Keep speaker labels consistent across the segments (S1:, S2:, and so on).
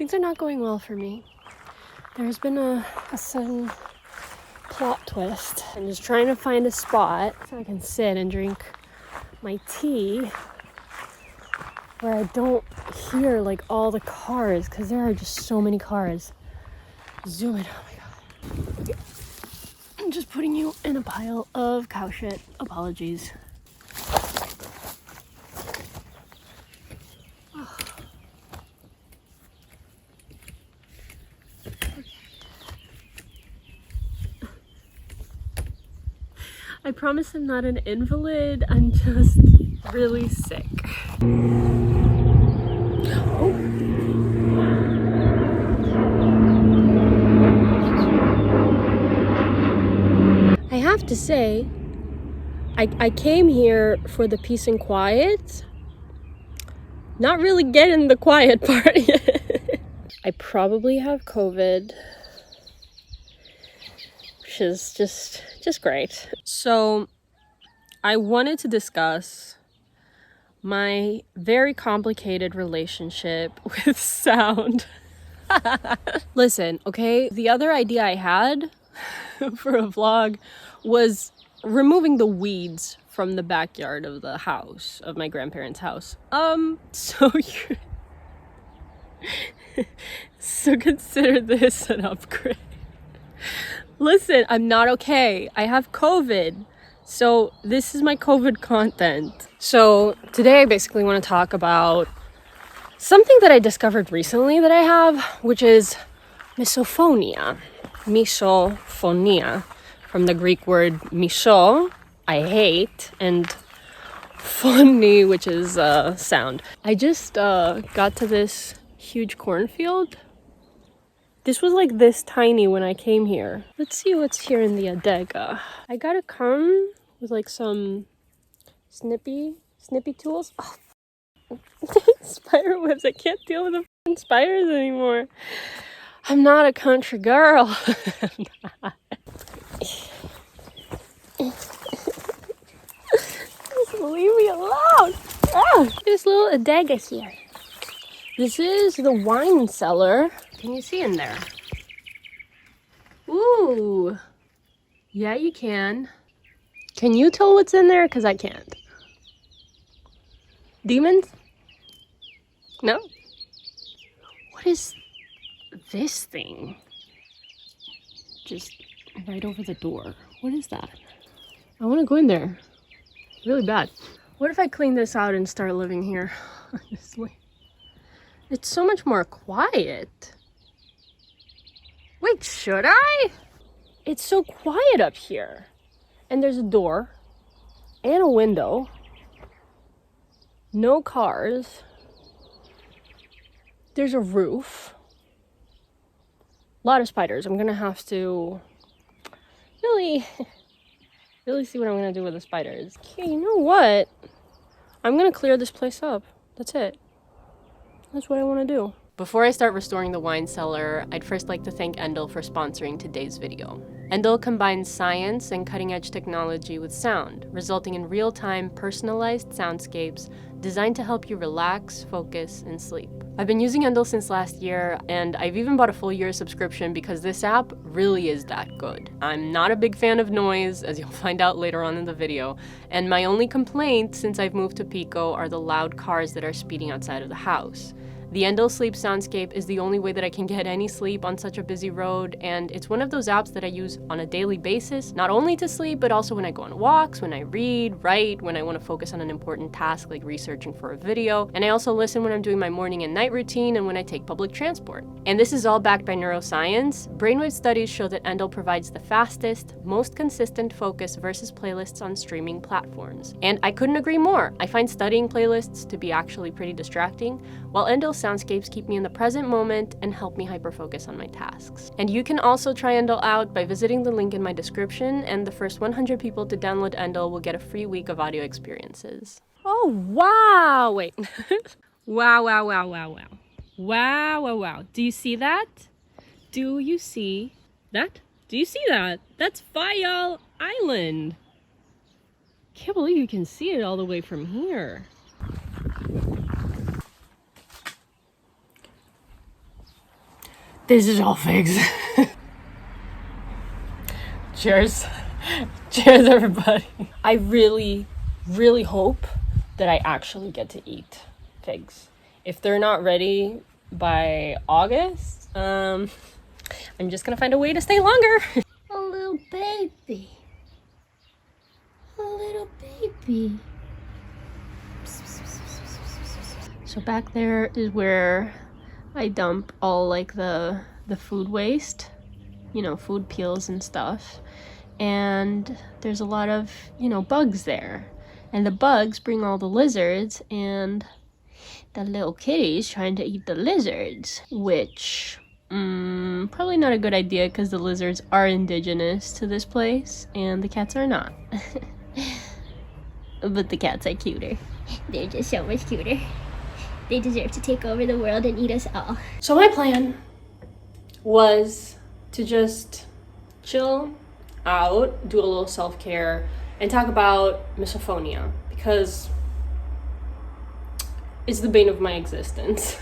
S1: Things are not going well for me. There's been a sudden plot twist. I'm just trying to find a spot so I can sit and drink my tea where I don't hear like all the cars, because there are just so many cars. Zoom in. Oh my god. I'm just putting you in a pile of cow shit. Apologies. I promise I'm not an invalid, I'm just really sick. Oh. I have to say, I came here for the peace and quiet, not really getting the quiet part yet. I probably have COVID, which is just great. So I wanted to discuss my very complicated relationship with sound. Listen, okay, the other idea I had for a vlog was removing the weeds from the backyard of the house, of my grandparents' house. So consider this an upgrade. Listen, I'm not okay. I have COVID. So this is my COVID content. So today I basically want to talk about something that I discovered recently that I have, which is misophonia. Misophonia, from the Greek word miso, I hate, and phony, which is sound. I just got to this huge cornfield. This was like this tiny when I came here. Let's see what's here in the adega. I gotta come with like some snippy tools. Oh, spider webs. I can't deal with the spiders anymore. I'm not a country girl. I'm not. Just leave me alone. Oh, this little adega here. This is the wine cellar. Can you see in there? Ooh. Yeah, you can. Can you tell what's in there? Because I can't. Demons? No? What is this thing? Just right over the door. What is that? I want to go in there. Really bad. What if I clean this out and start living here? Honestly. It's so much more quiet. Wait, should I? It's so quiet up here. And there's a door and a window. No cars. There's a roof. A lot of spiders. I'm gonna have to really see what I'm gonna do with the spiders. Okay, you know what? I'm gonna clear this place up. That's it. That's what I want to do. Before I start restoring the wine cellar, I'd first like to thank Endel for sponsoring today's video. Endel combines science and cutting-edge technology with sound, resulting in real-time, personalized soundscapes designed to help you relax, focus, and sleep. I've been using Endel since last year, and I've even bought a full year subscription because this app really is that good. I'm not a big fan of noise, as you'll find out later on in the video, and my only complaint since I've moved to Pico are the loud cars that are speeding outside of the house. The Endel Sleep Soundscape is the only way that I can get any sleep on such a busy road, and it's one of those apps that I use on a daily basis, not only to sleep, but also when I go on walks, when I read, write, when I want to focus on an important task like researching for a video, and I also listen when I'm doing my morning and night routine and when I take public transport. And this is all backed by neuroscience. Brainwave studies show that Endel provides the fastest, most consistent focus versus playlists on streaming platforms. And I couldn't agree more. I find studying playlists to be actually pretty distracting, while Endel soundscapes keep me in the present moment and help me hyper-focus on my tasks. And you can also try Endel out by visiting the link in my description, and the first 100 people to download Endel will get a free week of audio experiences. Oh, wow! Wait. Wow, wow, wow, wow, wow. Wow, wow, wow. Do you see that? Do you see that? Do you see that? That's Fayal Island. Can't believe you can see it all the way from here. This is all figs. Cheers. Cheers, everybody. I really, really hope that I actually get to eat figs. If they're not ready by August, I'm just gonna find a way to stay longer. A little baby. A little baby. So back there is where I dump all like the food waste, you know, food peels and stuff. And there's a lot of, you know, bugs there. And the bugs bring all the lizards, and the little kitty's trying to eat the lizards, which probably not a good idea because the lizards are indigenous to this place and the cats are not. But the cats are cuter. They're just so much cuter. They deserve to take over the world and eat us all. So my plan was to just chill out, do a little self-care, and talk about misophonia, because it's the bane of my existence.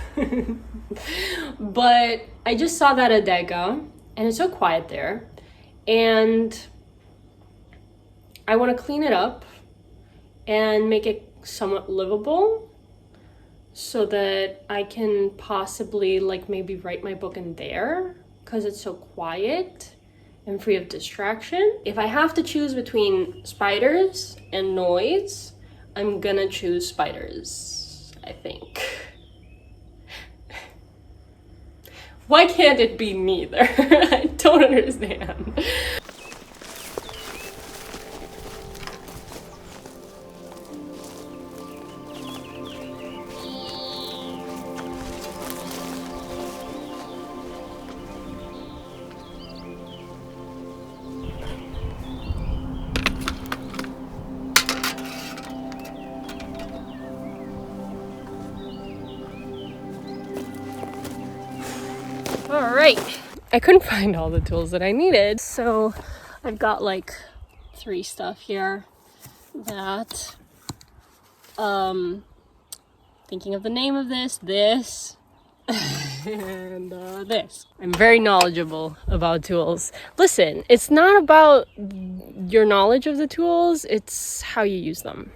S1: But I just saw that adega, and it's so quiet there, and I want to clean it up and make it somewhat livable so that I can possibly like maybe write my book in there, because it's so quiet and free of distraction. If I have to choose between spiders and noise, I'm gonna choose spiders, I think. Why can't it be neither? I don't understand. All right, I couldn't find all the tools that I needed, so I've got like 3 stuff here that, thinking of the name of this, and this. I'm very knowledgeable about tools. Listen, it's not about your knowledge of the tools, it's how you use them.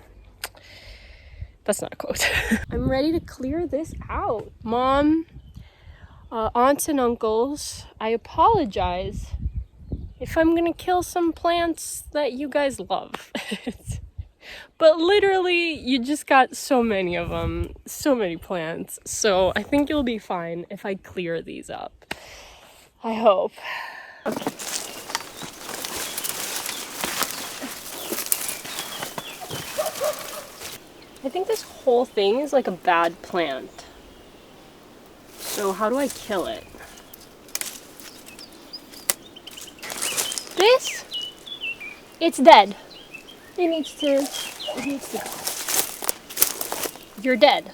S1: That's not a quote. I'm ready to clear this out. Mom, aunts and uncles, I apologize if I'm gonna kill some plants that you guys love. But literally, you just got so many of them, so many plants. So I think you'll be fine if I clear these up. I hope. Okay. I think this whole thing is like a bad plant. So how do I kill it? This? It's dead. It needs to go. You're dead.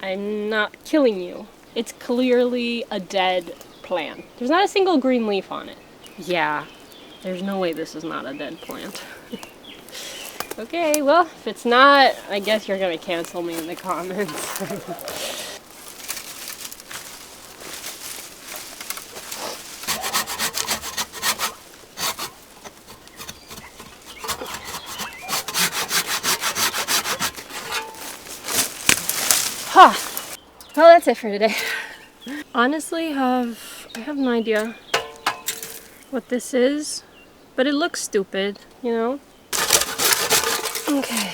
S1: I'm not killing you. It's clearly a dead plant. There's not a single green leaf on it. Yeah, there's no way this is not a dead plant. Okay, well, if it's not, I guess you're gonna cancel me in the comments. Huh. Well, that's it for today. Honestly, I have no idea what this is, but it looks stupid, you know? Okay.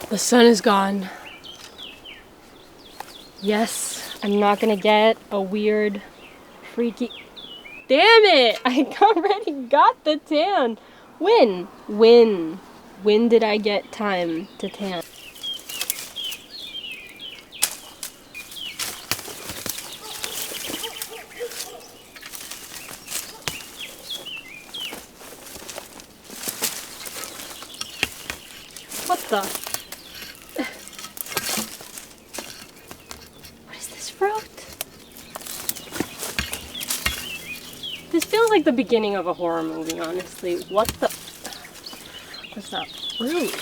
S1: The sun is gone. Yes, I'm not gonna get a weird, freaky... Damn it! I already got the tan. When did I get time to tan? What the? What is this fruit? This feels like the beginning of a horror movie, honestly. What the? What's that fruit?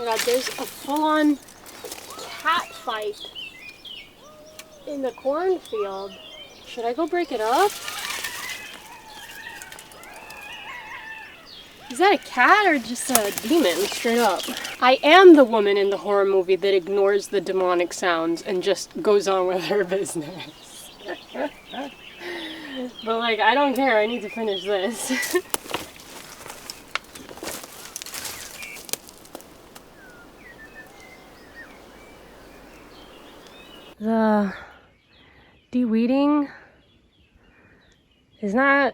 S1: god, there's a full-on cat fight in the cornfield. Should I go break it up? Is that a cat or just a demon, straight up? I am the woman in the horror movie that ignores the demonic sounds and just goes on with her business. But like, I don't care, I need to finish this. The de-weeding is not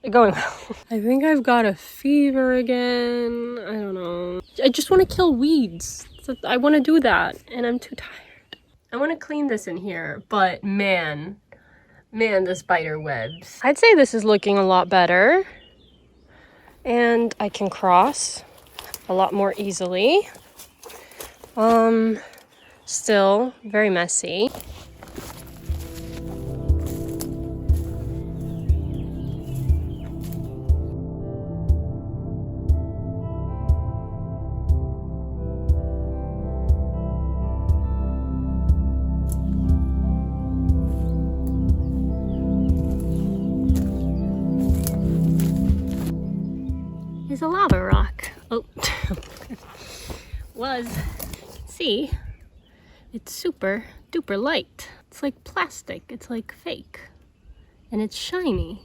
S1: going well. I think I've got a fever again. I don't know. I just want to kill weeds. I want to do that, and I'm too tired. I want to clean this in here, but man, the spider webs. I'd say this is looking a lot better, and I can cross a lot more easily. Still very messy. Is a lava rock. Oh, was. See, it's super duper light. It's like plastic. It's like fake, and it's shiny.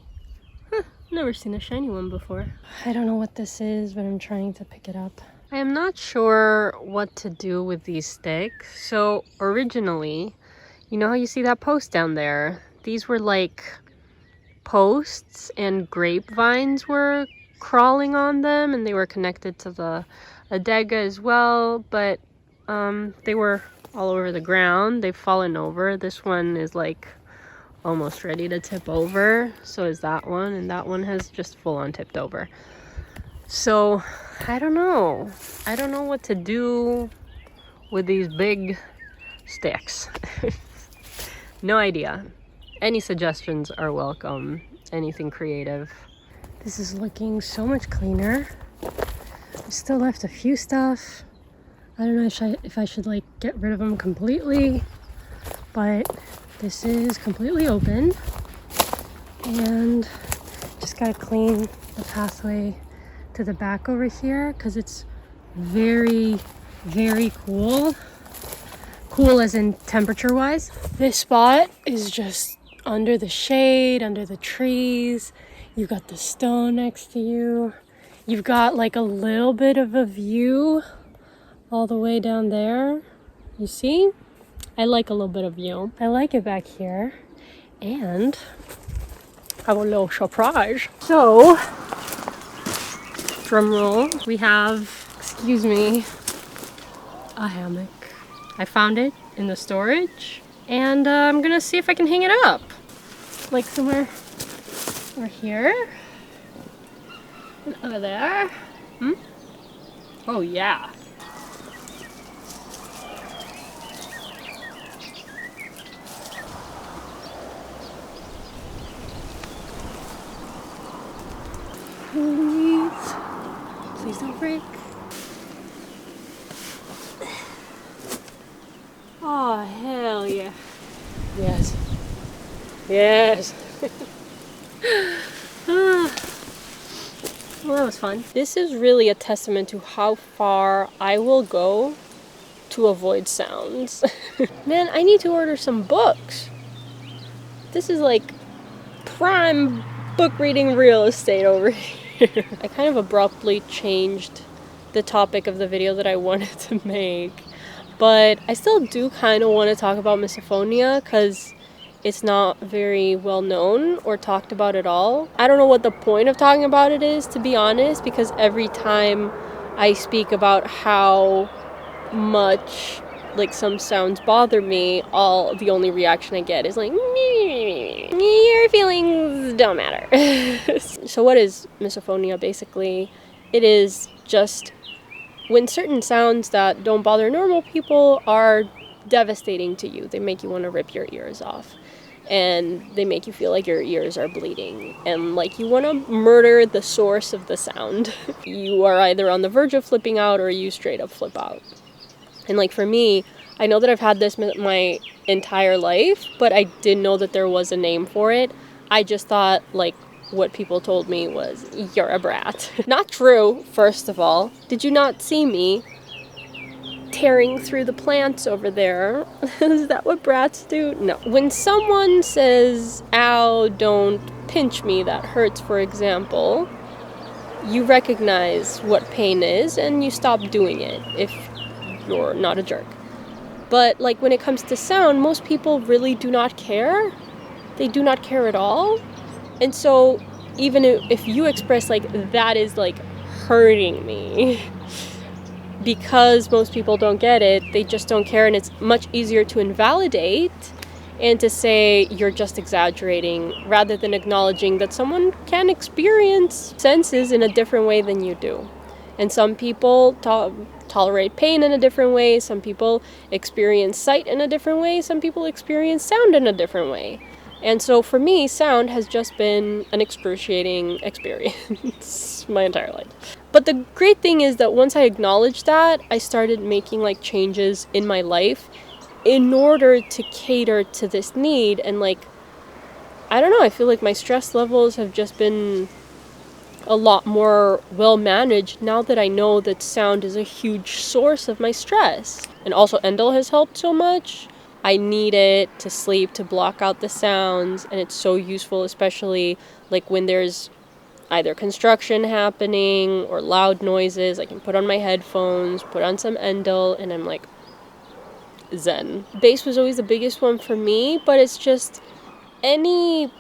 S1: Huh, never seen a shiny one before. I don't know what this is, but I'm trying to pick it up. I am not sure what to do with these sticks. So originally, you know how you see that post down there? These were like posts, and grapevines were crawling on them, and they were connected to the adega as well, but they were all over the ground. They've fallen over. This one is like almost ready to tip over. So is that one, and that one has just full on tipped over. So I don't know. I don't know what to do with these big sticks. No idea. Any suggestions are welcome. Anything creative. This is looking so much cleaner. I still left a few stuff. I don't know if I should like get rid of them completely, but this is completely open, and just gotta clean the pathway to the back over here because it's very, very cool. Cool as in temperature wise. This spot is just under the shade, under the trees. You've got the stone next to you. You've got like a little bit of a view all the way down there. You see? I like a little bit of view. I like it back here. And I have a little surprise. So, drum roll, we have, excuse me, a hammock. I found it in the storage, and I'm gonna see if I can hang it up. Like somewhere over here. And over there. Oh yeah. Please don't break. Oh, hell yeah. Yes. Yes. Well, that was fun. This is really a testament to how far I will go to avoid sounds. Man, I need to order some books. This is like prime book reading real estate over here. I kind of abruptly changed the topic of the video that I wanted to make, but I still do kind of want to talk about misophonia because it's not very well known or talked about at all. I don't know what the point of talking about it is, to be honest, because every time I speak about how much like some sounds bother me, the only reaction I get is like, your feelings don't matter. So what is misophonia? Basically, it is just when certain sounds that don't bother normal people are devastating to you. They make you want to rip your ears off. and they make you feel like your ears are bleeding and like you want to murder the source of the sound. You are either on the verge of flipping out or you straight up flip out. And like for me, I know that I've had this my entire life, but I didn't know that there was a name for it. I just thought like what people told me was, you're a brat. Not true, first of all. Did you not see me tearing through the plants over there? Is that what brats do? No. When someone says, ow, don't pinch me, that hurts, for example, you recognize what pain is and you stop doing it if you're not a jerk. But like when it comes to sound, most people really do not care. They do not care at all. And so even if you express like, that is like hurting me, because most people don't get it, they just don't care, and it's much easier to invalidate and to say you're just exaggerating rather than acknowledging that someone can experience senses in a different way than you do. And some people tolerate pain in a different way, some people experience sight in a different way, some people experience sound in a different way. And so for me, sound has just been an excruciating experience my entire life. But the great thing is that once I acknowledged that, I started making like changes in my life in order to cater to this need. And like, I don't know, I feel like my stress levels have just been a lot more well managed now that I know that sound is a huge source of my stress. And also Endel has helped so much. I need it to sleep, to block out the sounds, and it's so useful, especially like when there's either construction happening or loud noises. I can put on my headphones, put on some Endel, and I'm like zen. Bass was always the biggest one for me, but it's just any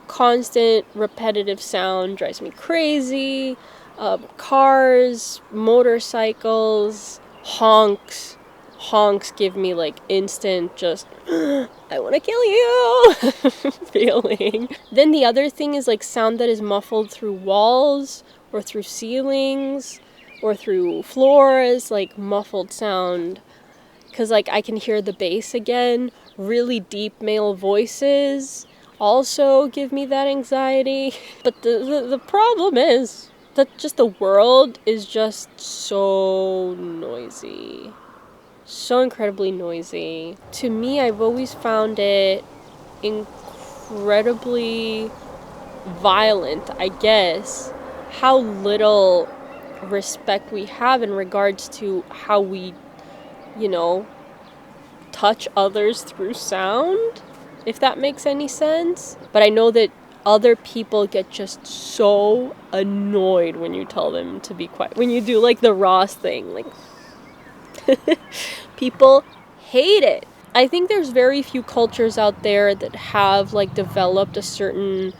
S1: constant repetitive sound drives me crazy. Cars, motorcycles, honks give me like instant just I want to kill you feeling. Then the other thing is like sound that is muffled through walls or through ceilings or through floors, like muffled sound, because like I can hear the bass again. Really deep male voices also give me that anxiety. But the problem is that just the world is just so noisy. So incredibly noisy. To me, I've always found it incredibly violent, I guess, how little respect we have in regards to how we, touch others through sound, if that makes any sense. But I know that other people get just so annoyed when you tell them to be quiet. When you do like the Ross thing, like people hate it. I think there's very few cultures out there that have like developed a certain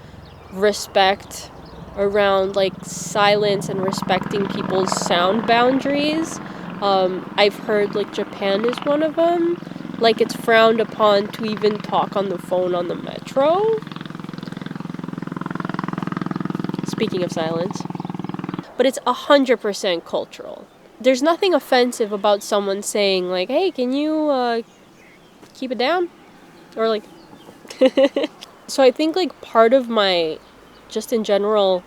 S1: respect around like silence and respecting people's sound boundaries. I've heard like Japan is one of them. Like it's frowned upon to even talk on the phone on the metro. Speaking of silence. But it's 100% cultural. There's nothing offensive about someone saying like, hey, can you keep it down? Or like so I think like part of my just in general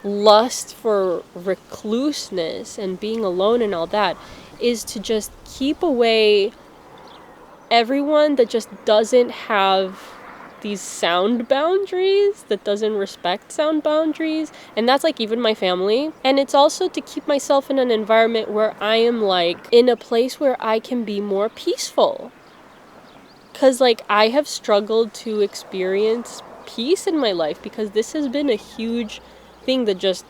S1: lust for recluseness and being alone and all that is to just keep away everyone that just doesn't have these sound boundaries, that doesn't respect sound boundaries. And that's like even my family. And it's also to keep myself in an environment where I am like in a place where I can be more peaceful. Because like I have struggled to experience peace in my life because this has been a huge thing that just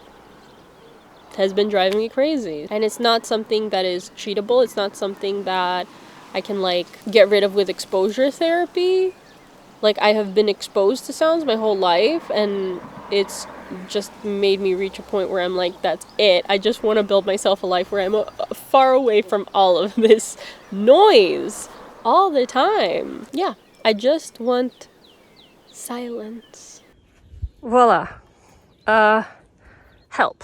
S1: has been driving me crazy. And it's not something that is treatable. It's not something that I can like get rid of with exposure therapy. Like I have been exposed to sounds my whole life, and it's just made me reach a point where I'm like, that's it. I just want to build myself a life where I'm far away from all of this noise all the time. Yeah, I just want silence. Voila. Help.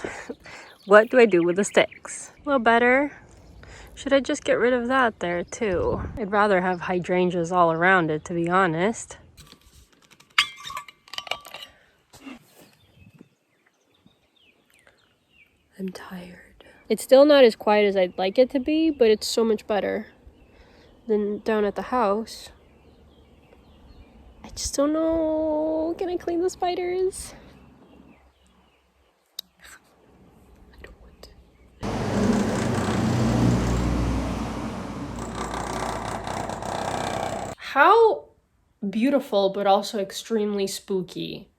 S1: What do I do with the sticks? A little better. Should I just get rid of that there too? I'd rather have hydrangeas all around it, to be honest. I'm tired. It's still not as quiet as I'd like it to be, but it's so much better than down at the house. I just don't know. Can I clean the spiders? I don't want to. How beautiful, but also extremely spooky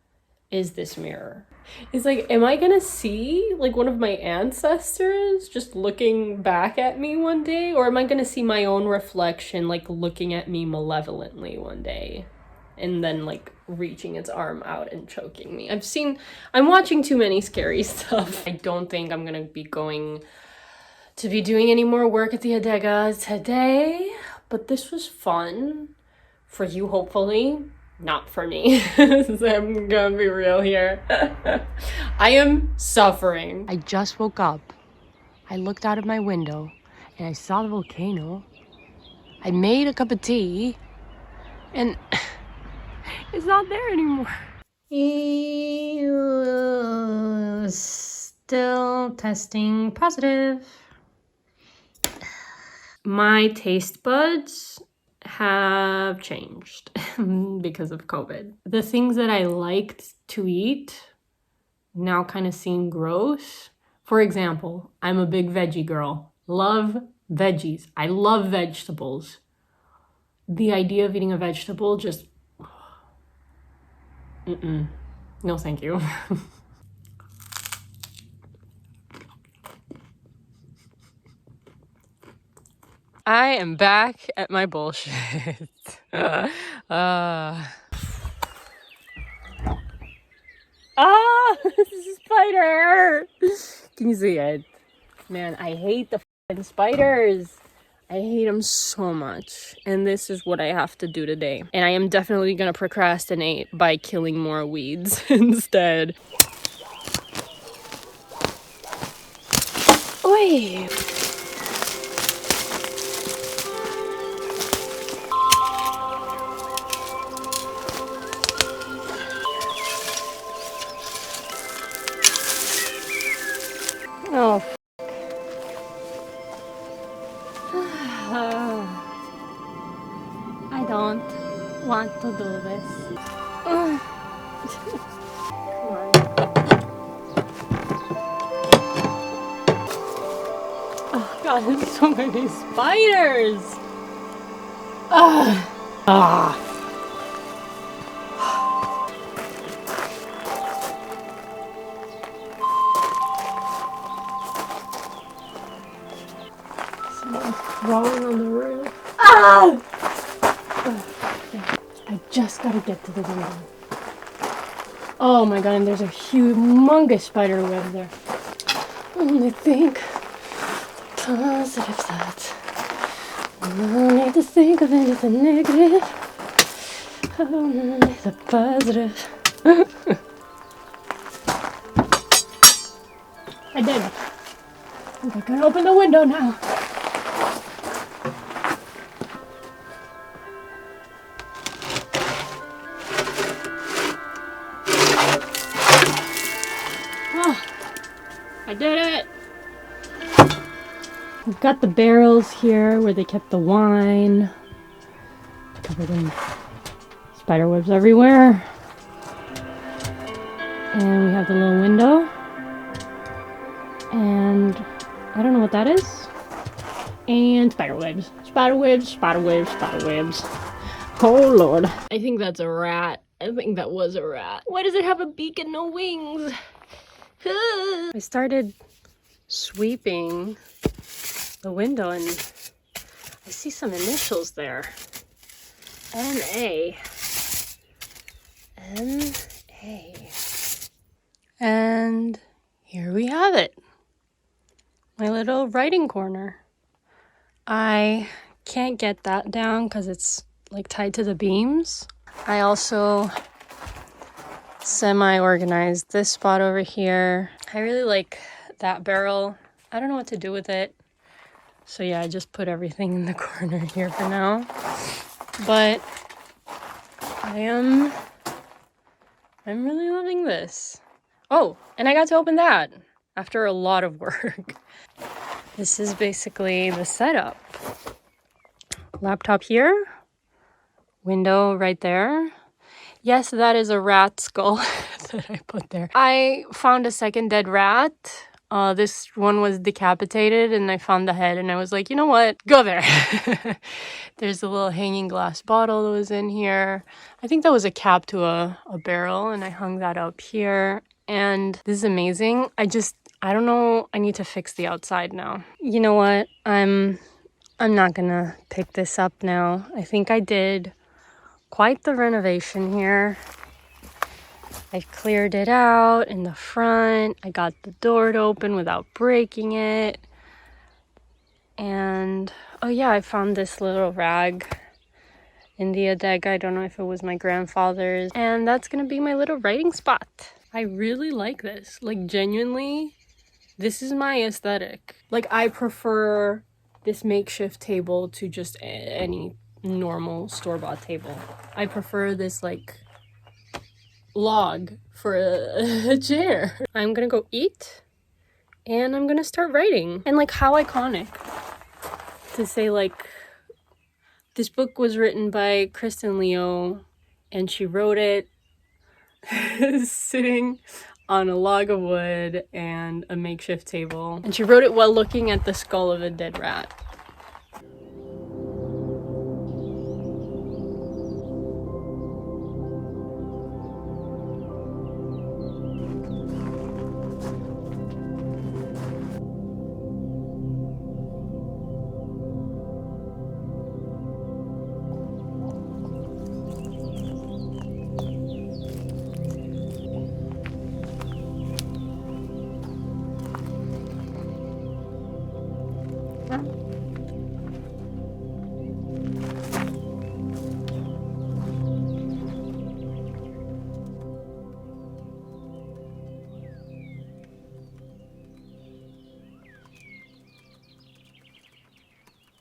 S1: is this mirror? It's like, am I gonna see like one of my ancestors just looking back at me one day? Or am I gonna see my own reflection like looking at me malevolently one day? And then like reaching its arm out and choking me. I'm watching too many scary stuff. I don't think I'm gonna be going to be doing any more work at the bodega today, but this was fun for you, hopefully. Not for me. I'm gonna be real here. I am suffering. I just woke up. I looked out of my window and I saw the volcano. I made a cup of tea and it's not there anymore. Still testing positive. My taste buds have changed because of COVID. The things that I liked to eat now kind of seem gross. For example, I'm a big veggie girl. Love veggies. I love vegetables. The idea of eating a vegetable just... No, thank you. I am back at my bullshit. This is a spider! Can you see it? Man, I hate the f***ing spiders. I hate them so much. And this is what I have to do today. And I am definitely gonna procrastinate by killing more weeds instead. Oi! Oh, I don't want to do this. Come on. Oh god, there's so many spiders! Someone's crawling on the roof. I just gotta get to the window. Oh my god, and there's a humongous spider web there. Only think positive thoughts. No need to think of anything negative. Only the positive. I did it. I can open the window now. Oh, I did it. We've got the barrels here where they kept the wine. Covered in spider webs everywhere. And we have the little window. And I don't know what that is. And spider webs. Spider webs, spider webs, spider webs. Oh lord. I think that's a rat. I think that was a rat. Why does it have a beak and no wings? I started sweeping the window and I see some initials there. N-A. N-A. And here we have it. My little writing corner. I can't get that down because it's like tied to the beams. I also semi-organized this spot over here. I really like that barrel. I don't know what to do with it. So yeah, I just put everything in the corner here for now. But I'm really loving this. Oh, and I got to open that after a lot of work. This is basically the setup. Laptop here, window right there. Yes, that is a rat skull that I put there. I found a second dead rat. This one was decapitated and I found the head and I was like, you know what? Go there. There's a little hanging glass bottle that was in here. I think that was a cap to a barrel and I hung that up here. And this is amazing. I don't know. I need to fix the outside now. You know what? I'm not gonna pick this up now. I think I did quite the renovation here. I cleared it out in the front. I got the door to open without breaking it. And oh yeah, I found this little rag in the deck. I don't know if it was my grandfather's. And that's gonna be my little writing spot. I really like this. Like genuinely, this is my aesthetic. Like I prefer this makeshift table to just any normal store-bought table. I prefer this like log for a chair. I'm gonna go eat and I'm gonna start writing. And like how iconic to say like this book was written by Kristen and she wrote it sitting on a log of wood and a makeshift table. And she wrote it while looking at the skull of a dead rat.